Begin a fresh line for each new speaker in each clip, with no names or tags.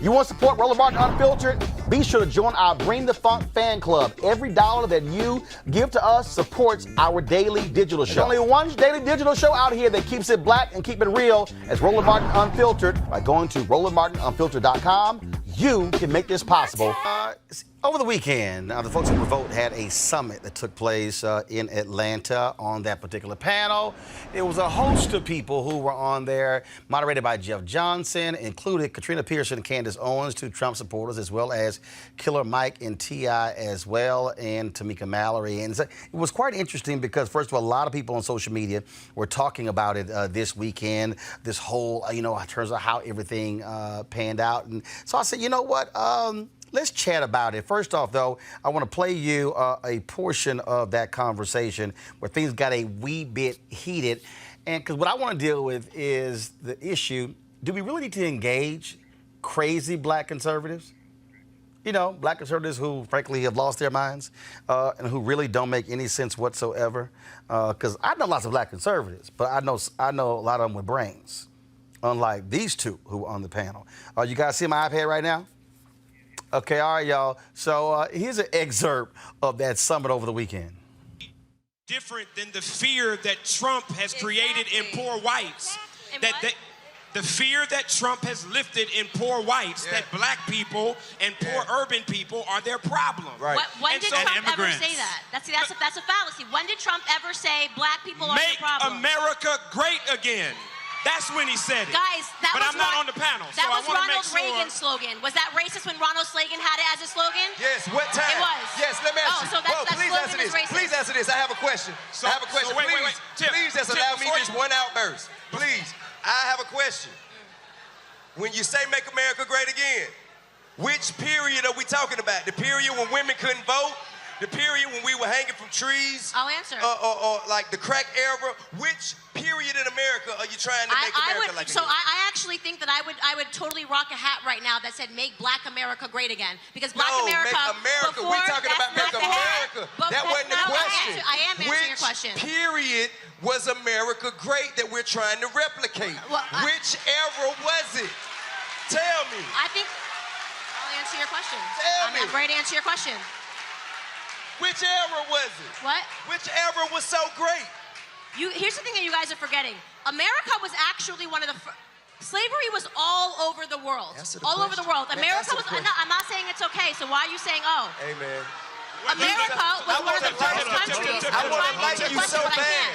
You want to support Roland Martin Unfiltered? Be sure to join our Bring the Funk fan club. Every dollar that you give to us supports our daily digital show. There's only one daily digital show out here that keeps it black and keep it real. It's Roland Martin Unfiltered. By going to RolandMartinUnfiltered.com, you can make this possible. Over the weekend, the folks at ADOS had a summit that took place in Atlanta. On that particular panel, it was a host of people who were on there, moderated by Jeff Johnson, included Katrina Pearson and Candace Owens, two Trump supporters, as well as Killer Mike and T.I. as well, and Tamika Mallory. And so it was quite interesting because, first of all, a lot of people on social media were talking about it this weekend, this whole, in terms of how everything panned out. And so I said, you know what? Let's chat about it. First off, though, I want to play you a portion of that conversation where things got a wee bit heated. And because what I want to deal with is the issue, do we really need to engage crazy black conservatives? Black conservatives who, frankly, have lost their minds and who really don't make any sense whatsoever. Because I know lots of black conservatives, but I know a lot of them with brains, unlike these two who were on the panel. You guys see my iPad right now? Okay, all right, y'all. So here's an excerpt of that summit over the weekend.
Different than the fear that Trump has created in poor whites. The fear that Trump has lifted in poor whites, that black people and poor urban people are their problem.
Right.
When did Trump ever say that? That's a fallacy. When did Trump ever say black people are the problem?
Make America great again. That's when he said it.
Guys,
but I'm not on the panel, so I want to make sure.
That was Ronald Reagan's slogan. Was that racist when Ronald Reagan had it as a slogan?
Yes, what time?
It was.
Yes, let me ask you.
So that
please
slogan
answer this.
is racist.
Please answer this. I have a question.
Wait. Tip,
please just allow me just one outburst. Please, I have a question. When you say make America great again, which period are we talking about? The period when women couldn't vote? The period when we were hanging from trees?
I'll answer.
Or like the crack era? Which period in America are you trying to make America like again?
I actually think that I would totally rock a hat right now that said make black America great again. Because black America, before,
we're talking about make America. That wasn't the question.
I am answering your question.
Which period was America great that we're trying to replicate? Which era was it? Tell me.
I think I'll answer your question.
I'm
ready to answer your question.
Which era was it?
What?
Which era was so great?
Here's the thing that you guys are forgetting. America was actually one of the slavery was all over the world. All over the world. America was. I'm not saying it's okay. So why are you saying oh?
Hey man.
America was one of the first countries.
I want to like you so bad.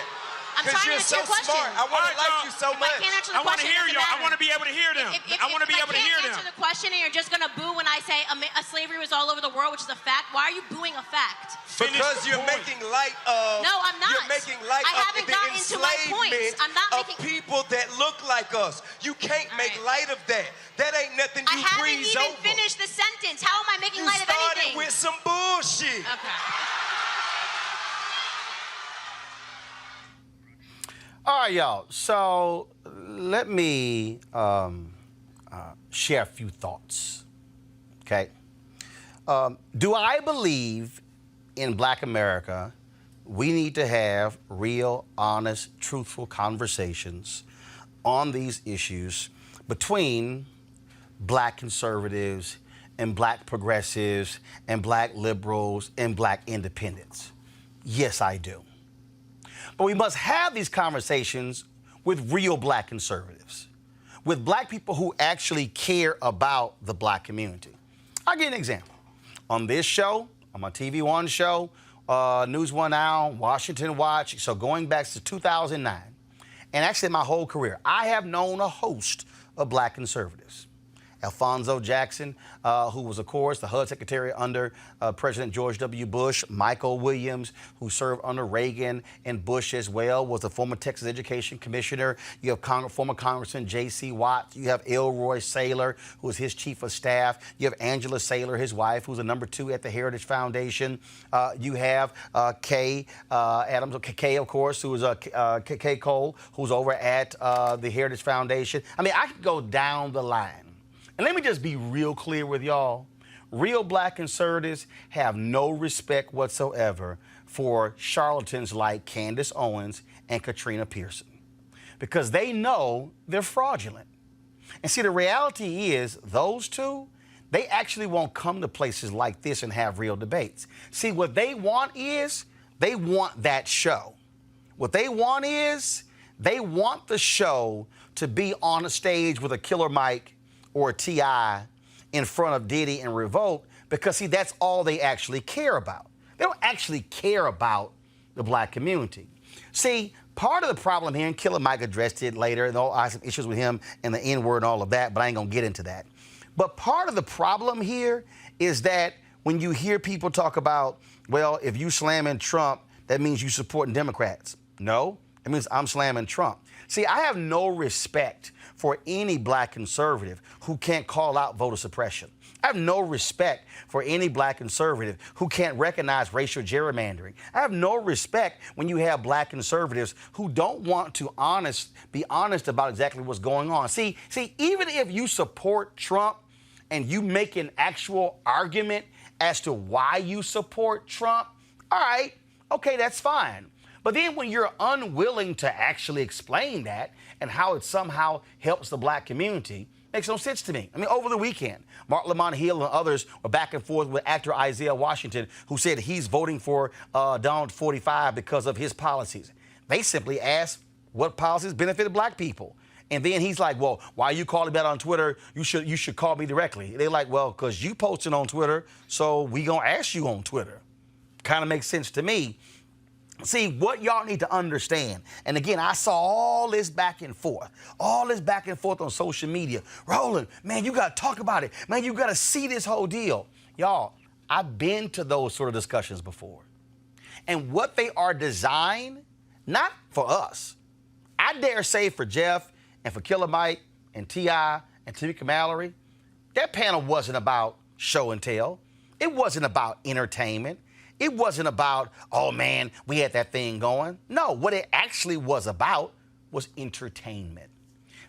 I'm trying to answer your question.
I want to like you so much.
I can't answer the question.
I want to hear you. I want to be able to hear them. I want to be able to hear them.
If I can't answer the question and you're just going to boo when I say slavery was all over the world, which is a fact, why are you booing a fact?
Because you're making light of.
No, I'm not.
You're making light of the enslavement of people that look like us. You can't make light of that. That ain't nothing you breeze over.
I haven't even finished the sentence. How am I making light of anything?
You started with some bullshit.
Okay.
All right, y'all. So let me share a few thoughts, okay? Do I believe in black America we need to have real, honest, truthful conversations on these issues between black conservatives and black progressives and black liberals and black independents? Yes, I do. But we must have these conversations with real black conservatives, with black people who actually care about the black community. I'll give you an example. On this show, on my TV One show, News One Now, Washington Watch, so going back to 2009, and actually my whole career, I have known a host of black conservatives. Alphonso Jackson, who was, of course, the HUD Secretary under President George W. Bush. Michael Williams, who served under Reagan and Bush as well, was the former Texas Education Commissioner. You have former Congressman J.C. Watt. You have Elroy Saylor, who was his chief of staff. You have Angela Saylor, his wife, who's a number 2 at the Heritage Foundation. You have Kay Adams, Kay, of course, who is Kay Cole, who's over at the Heritage Foundation. I mean, I could go down the line. And let me just be real clear with y'all. Real black conservatives have no respect whatsoever for charlatans like Candace Owens and Katrina Pearson because they know they're fraudulent. And see, the reality is those two, they actually won't come to places like this and have real debates. See, what they want is they want that show. What they want is they want the show to be on a stage with a Killer Mike or a T.I. in front of Diddy and Revolt because, see, that's all they actually care about. They don't actually care about the black community. See, part of the problem here, and Killer Mike addressed it later, and I have some issues with him and the N-word and all of that, but I ain't gonna get into that. But part of the problem here is that when you hear people talk about, well, if you slamming Trump, that means you supporting Democrats. No, it means I'm slamming Trump. See, I have no respect for any black conservative who can't call out voter suppression. I have no respect for any black conservative who can't recognize racial gerrymandering. I have no respect when you have black conservatives who don't want to be honest about exactly what's going on. See, even if you support Trump and you make an actual argument as to why you support Trump, all right, okay, that's fine. But then when you're unwilling to actually explain that and how it somehow helps the black community, makes no sense to me. I mean, over the weekend, Mark Lamont Hill and others were back and forth with actor Isaiah Washington, who said he's voting for Donald 45 because of his policies. They simply asked what policies benefited black people. And then he's like, well, why are you calling that on Twitter? You should call me directly. They're like, well, because you posted on Twitter, so we going to ask you on Twitter. Kind of makes sense to me. See, what y'all need to understand, and again, I saw all this back and forth on social media. Roland, man, you got to talk about it. Man, you got to see this whole deal. Y'all, I've been to those sort of discussions before. And what they are designed, not for us, I dare say for Jeff and for Killer Mike and T.I. and Tamika Mallory, that panel wasn't about show and tell. It wasn't about entertainment. It wasn't about, oh, man, we had that thing going. No, what it actually was about was entertainment.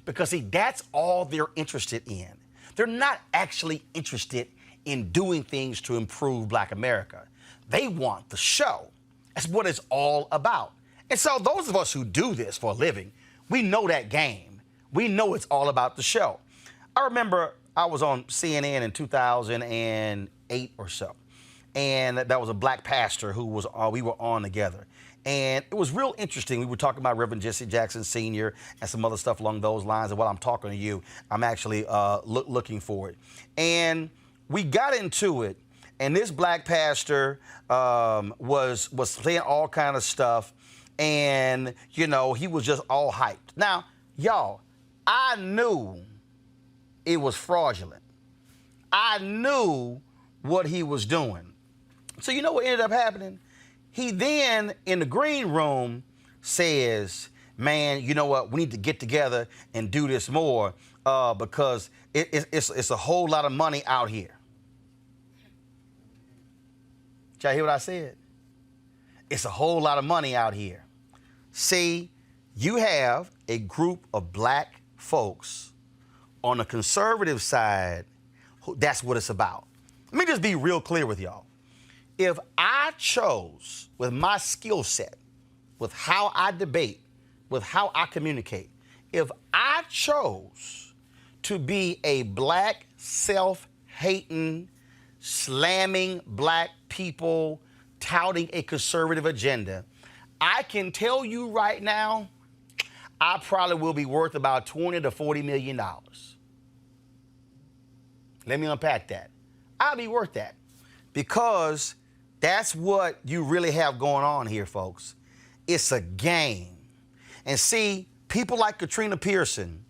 Because, see, that's all they're interested in. They're not actually interested in doing things to improve black America. They want the show. That's what it's all about. And so those of us who do this for a living, we know that game. We know it's all about the show. I remember I was on CNN in 2008 or so. And that was a black pastor who we were on together. And it was real interesting. We were talking about Reverend Jesse Jackson Sr. and some other stuff along those lines. And while I'm talking to you, I'm actually looking for it. And we got into it. And this black pastor was saying all kind of stuff. And, you know, he was just all hyped. Now, y'all, I knew it was fraudulent. I knew what he was doing. So you know what ended up happening? He then, in the green room, says, man, you know what? We need to get together and do this more because it's a whole lot of money out here. Did y'all hear what I said? It's a whole lot of money out here. See, you have a group of black folks on the conservative side, that's what it's about. Let me just be real clear with y'all. If I chose, with my skill set, with how I debate, with how I communicate, if I chose to be a black, self-hating, slamming black people, touting a conservative agenda, I can tell you right now, I probably will be worth about $20 to $40 million. Let me unpack that. I'll be worth that because that's what you really have going on here, folks. It's a game. And see, people like Katrina Pearson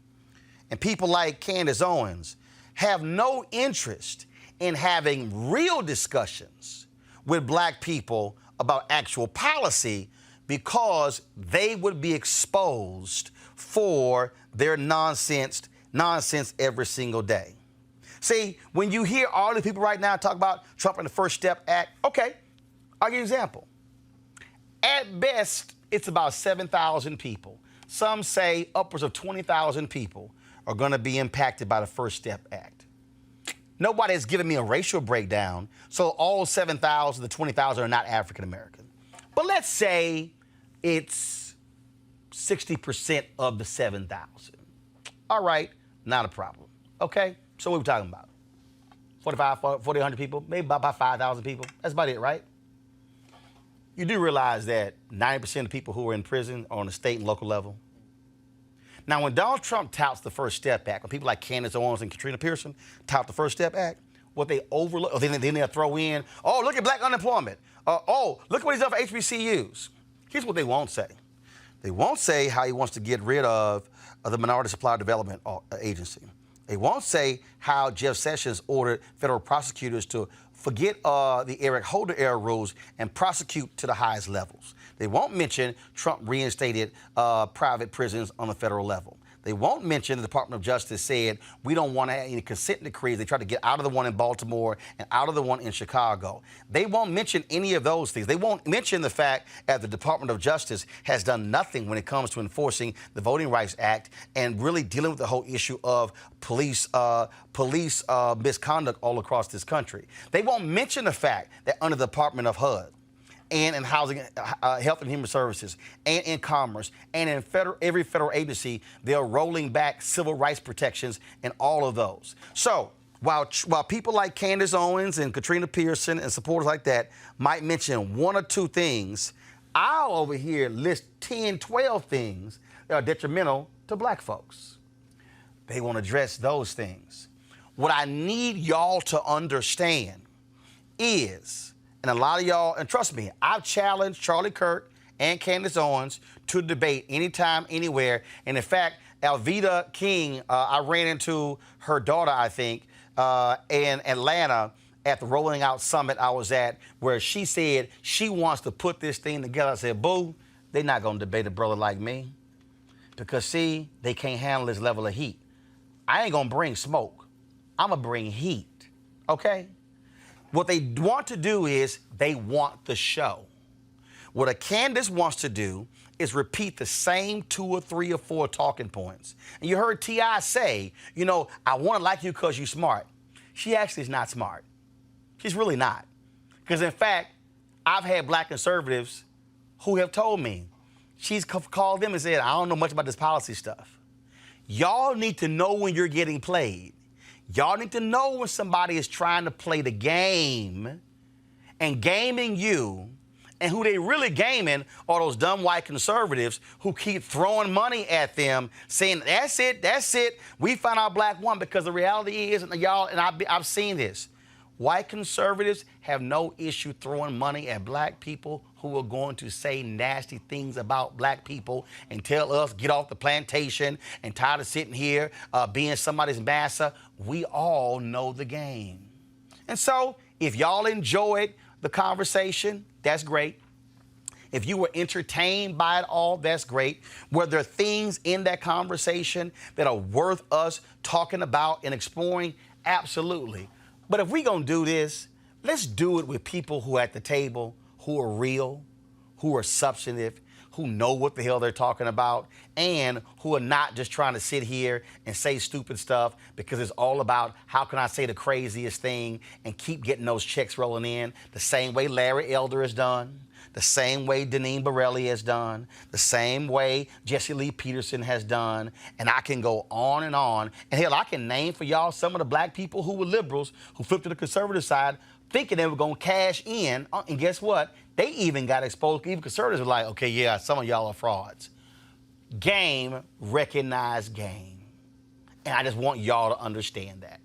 and people like Candace Owens have no interest in having real discussions with black people about actual policy because they would be exposed for their nonsense every single day. See, when you hear all the people right now talk about Trump and the First Step Act, okay, I'll give you an example. At best, it's about 7,000 people. Some say upwards of 20,000 people are going to be impacted by the First Step Act. Nobody has given me a racial breakdown, so all 7,000 to 20,000 are not African American. But let's say it's 60% of the 7,000. All right, Not a problem. Okay? So what are we talking about? 4,100 people, maybe about 5,000 people. That's about it, right? You do realize that 90% of people who are in prison are on the state and local level. Now, when Donald Trump touts the First Step Act, when people like Candace Owens and Katrina Pearson tout the First Step Act, what they overlook, or then they'll throw in, oh, look at black unemployment. Oh, look what he's done for HBCUs. Here's what they won't say. They won't say how he wants to get rid of the Minority Supplier Development Agency. They won't say how Jeff Sessions ordered federal prosecutors to forget the Eric Holder era rules and prosecute to the highest levels. They won't mention Trump reinstated private prisons on the federal level. They won't mention the Department of Justice said we don't want to have any consent decrees. They tried to get out of the one in Baltimore and out of the one in Chicago. They won't mention any of those things. They won't mention the fact that the Department of Justice has done nothing when it comes to enforcing the Voting Rights Act and really dealing with the whole issue of police misconduct all across this country. They won't mention the fact that under the Department of HUD, and in housing, health and human services, and in commerce, and in every federal agency, they're rolling back civil rights protections in all of those. So while people like Candace Owens and Katrina Pearson and supporters like that might mention one or two things, I'll over here list 10, 12 things that are detrimental to black folks. They won't address those things. What I need y'all to understand is, and a lot of y'all, and trust me, I've challenged Charlie Kirk and Candace Owens to debate anytime, anywhere. And in fact, Alveda King, I ran into her daughter, I think, in Atlanta at the Rolling Out Summit I was at, where she said she wants to put this thing together. I said, boo, they're not going to debate a brother like me. Because, see, they can't handle this level of heat. I ain't going to bring smoke. I'm going to bring heat, okay? What they want to do is they want the show. What a Candace wants to do is repeat the same 2 or 3 or 4 talking points. And you heard T.I. say, you know, I want to like you because you're smart. She actually is not smart. She's really not. Because, in fact, I've had black conservatives who have told me, she's called them and said, I don't know much about this policy stuff. Y'all need to know when you're getting played. Y'all need to know when somebody is trying to play the game and gaming you, and who they really gaming are those dumb white conservatives who keep throwing money at them, saying, that's it, we found our black one. Because the reality is, and y'all, and I've seen this, white conservatives have no issue throwing money at black people who are going to say nasty things about black people and tell us get off the plantation and tired of sitting here being somebody's massa. We all know the game. And so if y'all enjoyed the conversation, that's great. If you were entertained by it all, that's great. Were there things in that conversation that are worth us talking about and exploring? Absolutely. But if we're going to do this, let's do it with people who are at the table, who are real, who are substantive, who know what the hell they're talking about, and who are not just trying to sit here and say stupid stuff because it's all about how can I say the craziest thing and keep getting those checks rolling in the same way Larry Elder has done, the same way Deneen Borelli has done, the same way Jesse Lee Peterson has done, and I can go on and on. And hell, I can name for y'all some of the black people who were liberals who flipped to the conservative side thinking they were going to cash in, and guess what? They even got exposed. Even conservatives were like, okay, yeah, some of y'all are frauds. Game, recognize game. And I just want y'all to understand that.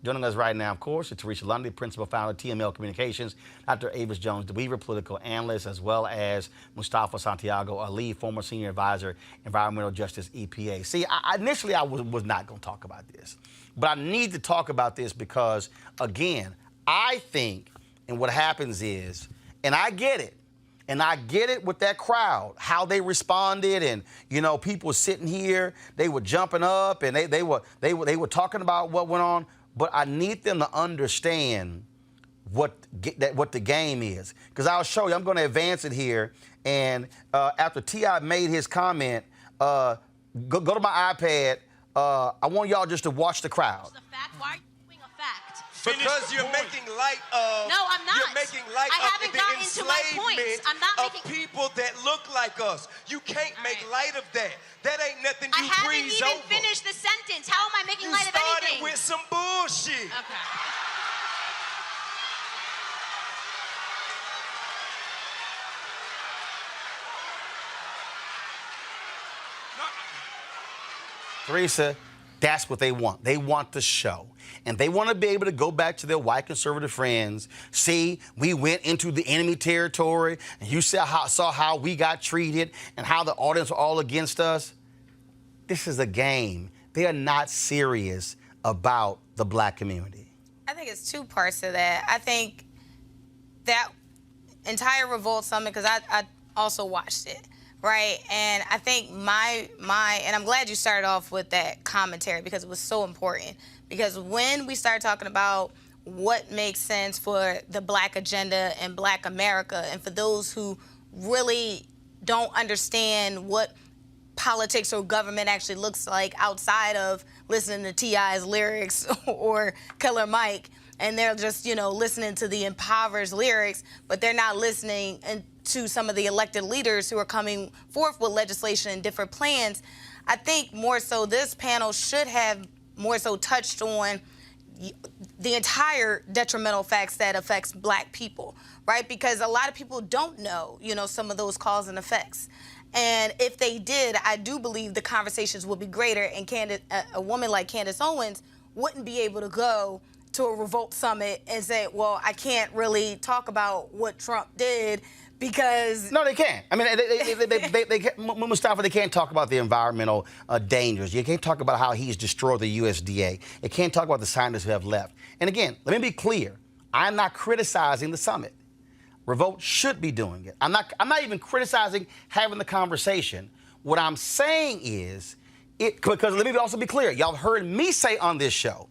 Joining us right now, of course, is Teresa Lundy, Principal Founder of TML Communications, Dr. Avis Jones DeWeaver, Political Analyst, as well as Mustafa Santiago Ali, former Senior Advisor, Environmental Justice, EPA. See, initially I was not going to talk about this, but I need to talk about this because, again, I think, and what happens is, and I get it with that crowd, how they responded, and you know, people were sitting here, they were jumping up, and they were talking about what went on. But I need them to understand what the game is, because I'll show you. I'm going to advance it here, and after T.I. made his comment, go to my iPad. I want y'all just to watch the crowd.
The fact. Why are you doing a fact?
Because you're making light of.
No, I'm not.
You're making light
I
of
haven't
the
gotten to my
enslavement
points. I'm not
of
making
people that look like us. You can't make light of that. That ain't nothing you
I haven't
breeze
even
over.
finished the sentence. How am I making
You
light of anything?
started with some bullshit.
Okay.
Teresa, that's what they want. They want the show. And they want to be able to go back to their white conservative friends. See, we went into the enemy territory, and you saw how we got treated and how the audience were all against us. This is a game. They are not serious about the black community.
I think it's two parts to that. I think that entire Revolt Summit, because I also watched it, right? And I think and I'm glad you started off with that commentary because it was so important. Because when we start talking about what makes sense for the black agenda and black America, and for those who really don't understand what politics or government actually looks like outside of listening to T.I.'s lyrics or Killer Mike, and they're just, listening to the impoverished lyrics, but they're not listening to some of the elected leaders who are coming forth with legislation and different plans. I think more so this panel should have more so touched on the entire detrimental facts that affects black people, right? Because a lot of people don't know, some of those cause and effects. And if they did, I do believe the conversations would be greater, and a woman like Candace Owens wouldn't be able to go to a Revolt Summit and say, well, I can't really talk about what Trump did because...
No, they can't. I mean, they can't, Mustafa, they can't talk about the environmental dangers. You can't talk about how he's destroyed the USDA. They can't talk about the scientists who have left. And again, let me be clear. I'm not criticizing the summit. Revolt should be doing it. I'm not even criticizing having the conversation. What I'm saying is, because let me also be clear. Y'all heard me say on this show,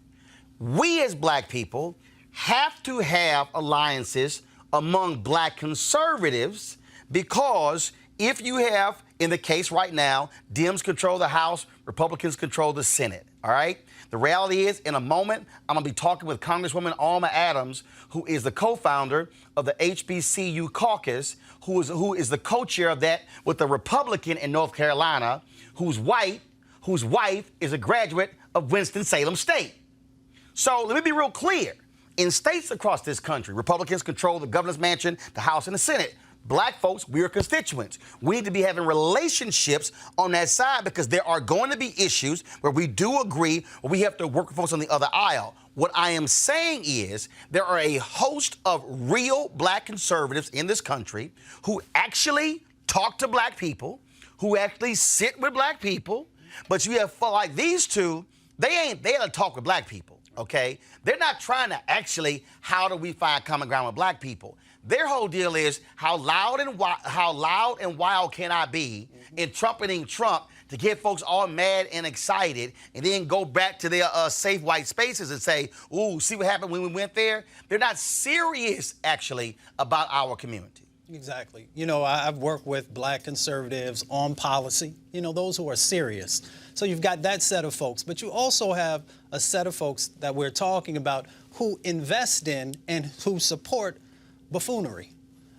we as black people have to have alliances among black conservatives, because if you have, in the case right now, Dems control the House, Republicans control the Senate, all right? The reality is, in a moment, I'm going to be talking with Congresswoman Alma Adams, who is the co-founder of the HBCU caucus, who is the co-chair of that with the Republican in North Carolina, whose wife is a graduate of Winston-Salem State. So let me be real clear. In states across this country, Republicans control the governor's mansion, the House, and the Senate. Black folks, we are constituents. We need to be having relationships on that side, because there are going to be issues where we do agree, or we have to work with folks on the other aisle. What I am saying is there are a host of real black conservatives in this country who actually talk to black people, who actually sit with black people. But you have like these two, they don't talk with black people, okay? They're not trying to actually, how do we find common ground with black people? Their whole deal is how loud and wild can I be in trumpeting Trump to get folks all mad and excited, and then go back to their safe white spaces and say, ooh, see what happened when we went there? They're not serious, actually, about our community.
Exactly. I've worked with black conservatives on policy, those who are serious. So you've got that set of folks, but you also have a set of folks that we're talking about who invest in and who support buffoonery.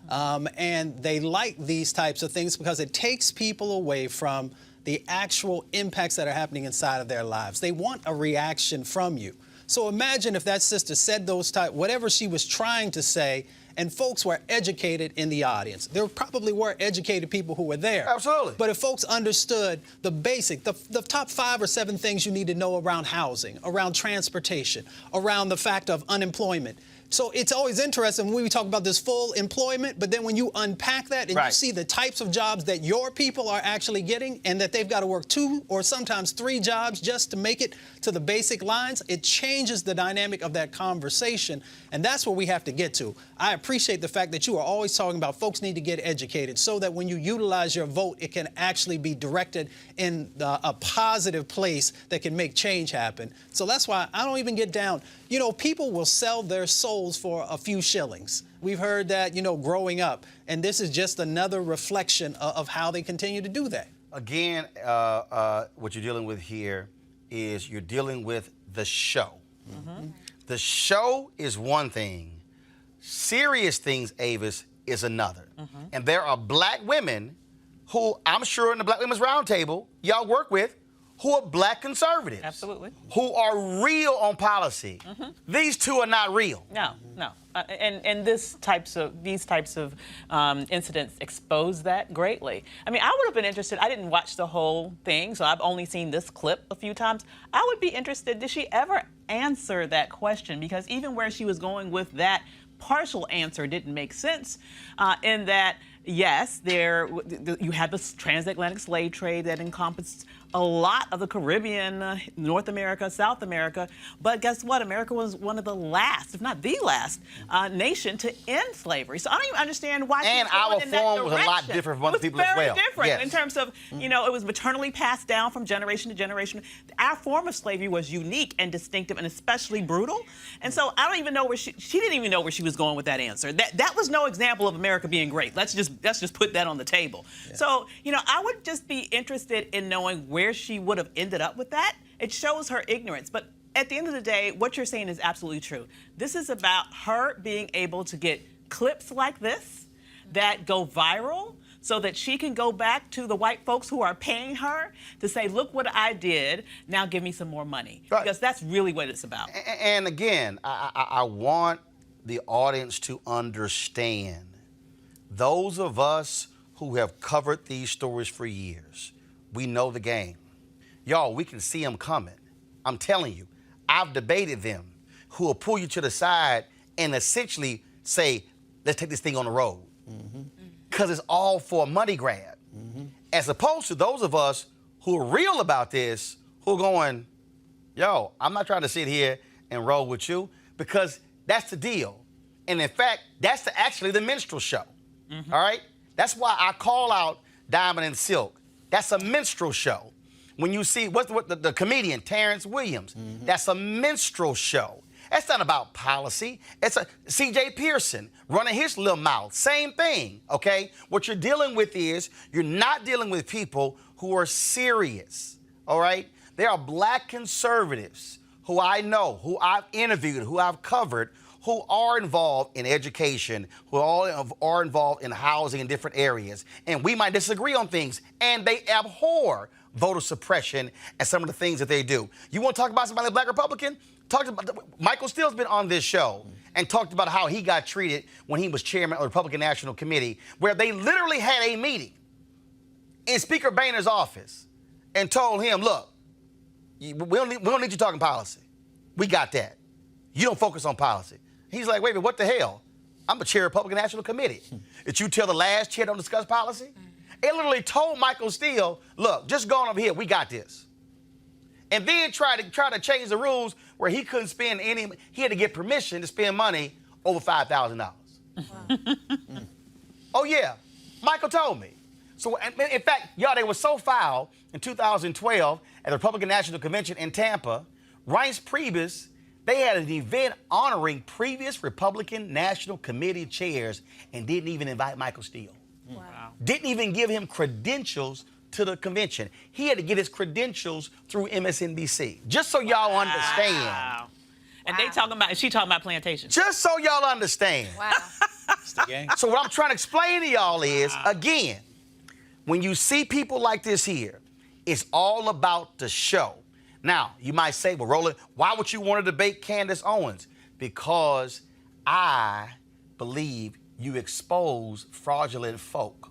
And they like these types of things because it takes people away from the actual impacts that are happening inside of their lives. They want a reaction from you. So imagine if that sister said whatever she was trying to say, and folks were educated in the audience. There probably were educated people who were there.
Absolutely.
But if folks understood the basic, the top 5 or 7 things you need to know around housing, around transportation, around the fact of unemployment. So it's always interesting when we talk about this full employment, but then when you unpack that and you see the types of jobs that your people are actually getting, and that they've got to work 2 or sometimes 3 jobs just to make it to the basic lines, it changes the dynamic of that conversation. And that's where we have to get to. I appreciate the fact that you are always talking about folks need to get educated so that when you utilize your vote, it can actually be directed in a positive place that can make change happen. So that's why I don't even get down. People will sell their souls for a few shillings. We've heard that, growing up. And this is just another reflection of how they continue to do that.
Again, what you're dealing with here is you're dealing with the show. Mm-hmm. the show is one thing. Serious things, Avis, is another. And there are black women who I'm sure in the Black Women's Roundtable y'all work with who are black conservatives.
Absolutely.
Who are real on policy. These two are not real.
No. And these types of incidents expose that greatly. I mean, I would have been interested. I didn't watch the whole thing, so I've only seen this clip a few times. I would be interested, did she ever answer that question? Because even where she was going with that partial answer didn't make sense in that, yes, you had this transatlantic slave trade that encompassed a lot of the Caribbean, North America, South America. But guess what? America was one of the last, if not the last, nation to end slavery. So I don't even understand why
and
she's going
our
in that
form was a lot
direction.
different from other people as well.
Very different
Yes.
in terms of, you know, it was maternally passed down from generation to generation. Our form of slavery was unique and distinctive and especially brutal. And so I don't even know where she didn't even know where she was going with that answer. That was no example of America being great. Let's just put that on the table. Yeah. So, you know, I would just be interested in knowing where she would have ended up with that. It shows her ignorance. But at the end of the day, what you're saying is absolutely true. This is about her being able to get clips like this that go viral so that she can go back to the white folks who are paying her to say, look what I did, now give me some more money. Right. Because that's really what it's about.
And again, I want the audience to understand, those of us who have covered these stories for years, we know the game. Y'all, we can see them coming. I'm telling you, I've debated them who will pull you to the side and essentially say, let's take this thing on the road. Because it's all for a money grab. As opposed to those of us who are real about this, who are going, yo, I'm not trying to sit here and roll with you, because that's the deal. And in fact, that's actually the minstrel show. All right? That's why I call out Diamond and Silk. That's a minstrel show. When you see the comedian Terrence Williams, that's a minstrel show. That's not about policy. It's a C.J. Pearson running his little mouth. Same thing, okay? What you're dealing with is you're not dealing with people who are serious, all right? There are black conservatives who I know, who I've interviewed, who I've covered, who are involved in education, who are involved in housing in different areas. And we might disagree on things, and they abhor voter suppression and some of the things that they do. You want to talk about somebody like Black Republican? Michael Steele's been on this show and talked about how he got treated when he was chairman of the Republican National Committee, where they literally had a meeting in Speaker Boehner's office and told him, look, we don't need you talking policy. We got that. You don't focus on policy. He's like, wait a minute, what the hell? I'm the chair of the Republican National Committee. Did you tell the last chair don't discuss policy? It literally told Michael Steele, look, just go on over here, we got this. And then try to change the rules where he couldn't spend he had to get permission to spend money over $5,000. Wow. Oh yeah, Michael told me. So in fact, y'all, they were so foul in 2012 at the Republican National Convention in Tampa, Reince Priebus, they had an event honoring previous Republican National Committee chairs and didn't even invite Michael Steele. Wow. Didn't even give him credentials to the convention. He had to get his credentials through MSNBC. Just so y'all understand.
Wow. And she talking about plantation.
Just so y'all understand.
Wow.
That's the game.
So what I'm trying to explain to y'all is, again, when you see people like this here, it's all about the show. Now, you might say, well, Roland, why would you want to debate Candace Owens? Because I believe you expose fraudulent folk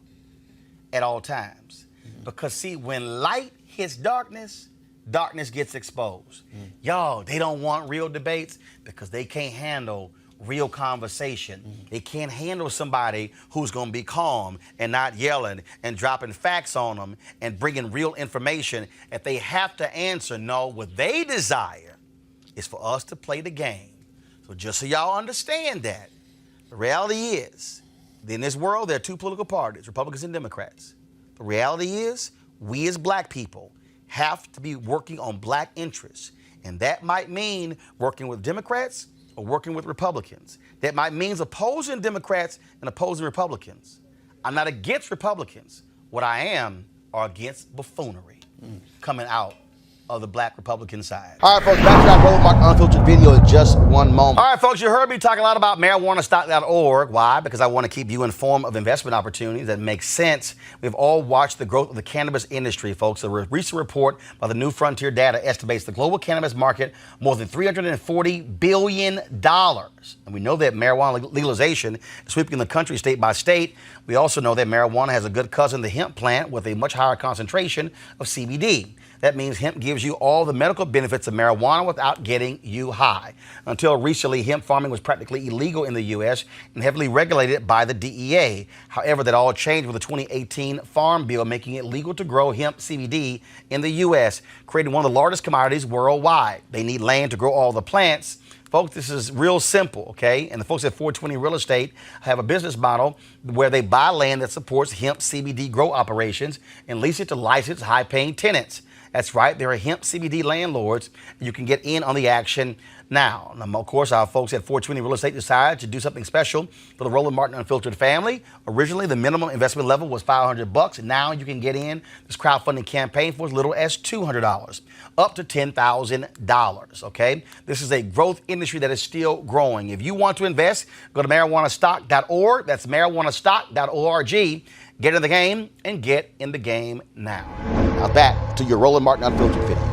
at all times. Because, see, when light hits darkness, darkness gets exposed. Y'all, they don't want real debates because they can't handle real conversation. They can't handle somebody who's going to be calm and not yelling and dropping facts on them and bringing real information. If they have to answer, no, what they desire is for us to play the game. So just so y'all understand that, the reality is, in this world, there are two political parties, Republicans and Democrats. The reality is, we as black people have to be working on black interests. And that might mean working with Democrats or working with Republicans. That might mean opposing Democrats and opposing Republicans. I'm not against Republicans. What I am are against buffoonery coming out of the black Republican side. All right, folks, back to that Roland Martin Unfiltered video in just one moment. All right, folks, you heard me talking a lot about marijuanastock.org. Why? Because I want to keep you informed of investment opportunities that make sense. We've all watched the growth of the cannabis industry, folks. A recent report by the New Frontier Data estimates the global cannabis market more than $340 billion. And we know that marijuana legalization is sweeping the country state by state. We also know that marijuana has a good cousin, the hemp plant, with a much higher concentration of CBD. That means hemp gives you all the medical benefits of marijuana without getting you high. Until recently, hemp farming was practically illegal in the U.S. and heavily regulated by the DEA. However, that all changed with the 2018 Farm Bill, making it legal to grow hemp CBD in the U.S., creating one of the largest commodities worldwide. They need land to grow all the plants. Folks, this is real simple, okay? And the folks at 420 Real Estate have a business model where they buy land that supports hemp CBD grow operations and lease it to licensed, high-paying tenants. That's right, there are hemp CBD landlords. You can get in on the action now. Of course, our folks at 420 Real Estate decided to do something special for the Roland Martin Unfiltered family. Originally, the minimum investment level was $500, and now you can get in this crowdfunding campaign for as little as $200, up to $10,000, okay? This is a growth industry that is still growing. If you want to invest, go to marijuanastock.org. That's marijuanastock.org. Get in the game and get in the game now. Now back to your Roland Martin Unfiltered video.